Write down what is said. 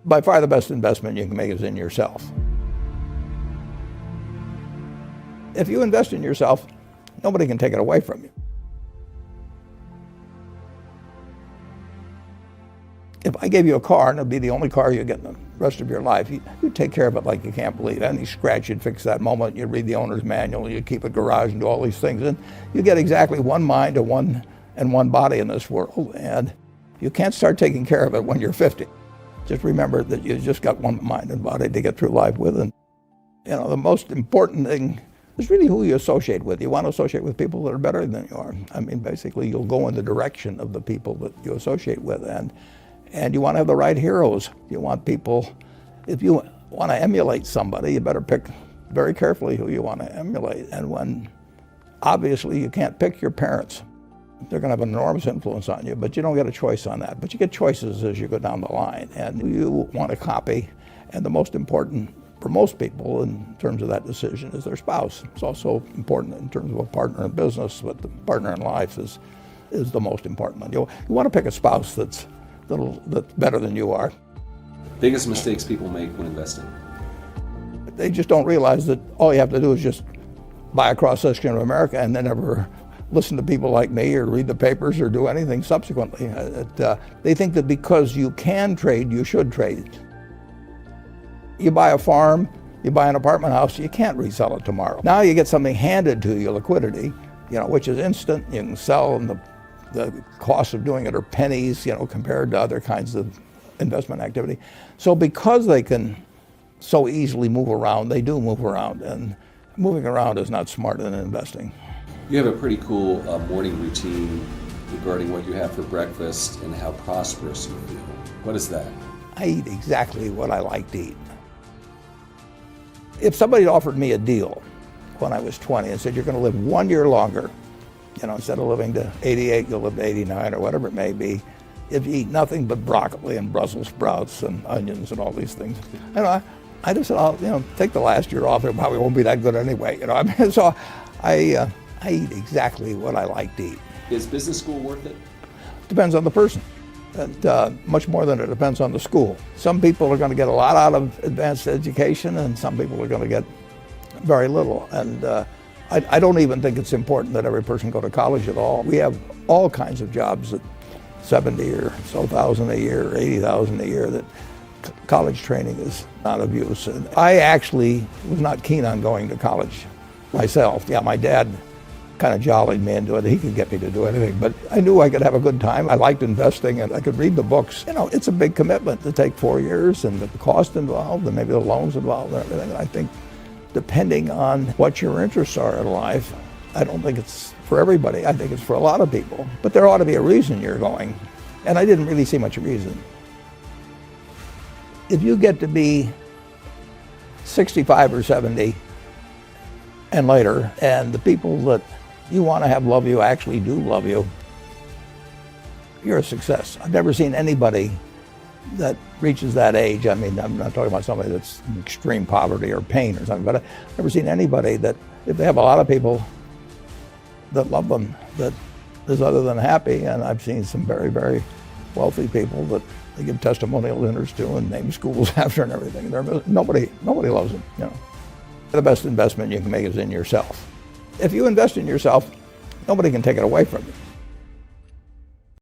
By far the best investment you can make is in yourself. If you invest in yourself, nobody can take it away from you. If I gave you a car and it'd be the only car you get in the rest of your life, you'd take care of it like you can't believe. Any scratch, you'd fix that moment, you'd read the owner's manual, you'd keep a garage and do all these things. And you get exactly one mind and one body in this world. And you can't start taking care of it when you're 50. Just remember that you just got one mind and body to get through life with. And the most important thing is really who you associate with. You want to associate with people that are better than you are. I mean, basically, you'll go in the direction of the people that you associate with. And you want to have the right heroes. You want people, if you want to emulate somebody, you better pick very carefully who you want to emulate. And when, obviously, you can't pick your parents. They're going to have an enormous influence on you, but you don't get a choice on that. But you get choices as you go down the line. And you want to copy. And the most important for most people in terms of that decision is their spouse. It's also important in terms of a partner in business, but the partner in life is the most important one. You want to pick a spouse that's better than you are. Biggest mistakes people make when investing? They just don't realize that all you have to do is just buy a cross-section of America and then never listen to people like me or read the papers or do anything subsequently. They think that because you can trade, you should trade. You buy a farm, you buy an apartment house, you can't resell it tomorrow. Now you get something handed to you, liquidity, which is instant. You can sell, and the cost of doing it are pennies, compared to other kinds of investment activity. So because they can so easily move around, they do move around, and moving around is not smarter than investing. You have a pretty cool morning routine regarding what you have for breakfast and how prosperous you feel. What is that? I eat exactly what I like to eat. If somebody offered me a deal when I was 20 and said, you're going to live 1 year longer, instead of living to 88, you'll live to 89 or whatever it may be, if you eat nothing but broccoli and Brussels sprouts and onions and all these things. I just said, I'll take the last year off. It probably won't be that good anyway. So I eat exactly what I like to eat. Is business school worth it? Depends on the person. And much more than it depends on the school. Some people are going to get a lot out of advanced education, and some people are going to get very little. And I don't even think it's important that every person go to college at all. We have all kinds of jobs at 70 or so thousand a year, 80,000 a year, that college training is not of use. And I actually was not keen on going to college myself. Yeah, my dad kind of jollied me into it. He could get me to do anything, but I knew I could have a good time. I liked investing, and I could read the books. It's a big commitment to take 4 years, and the cost involved, and maybe the loans involved, and everything. And I think depending on what your interests are in life, I don't think it's for everybody. I think it's for a lot of people, but there ought to be a reason you're going. And I didn't really see much reason. If you get to be 65 or 70 and later, and the people that you want to have love you actually do love you, you're a success. I've never seen anybody that reaches that age. I mean, I'm not talking about somebody that's in extreme poverty or pain or something, but I've never seen anybody that, if they have a lot of people that love them, that is other than happy. And I've seen some very, very wealthy people that they give testimonial dinners to and name schools after and everything. Nobody loves them. The best investment you can make is in yourself. If you invest in yourself, nobody can take it away from you.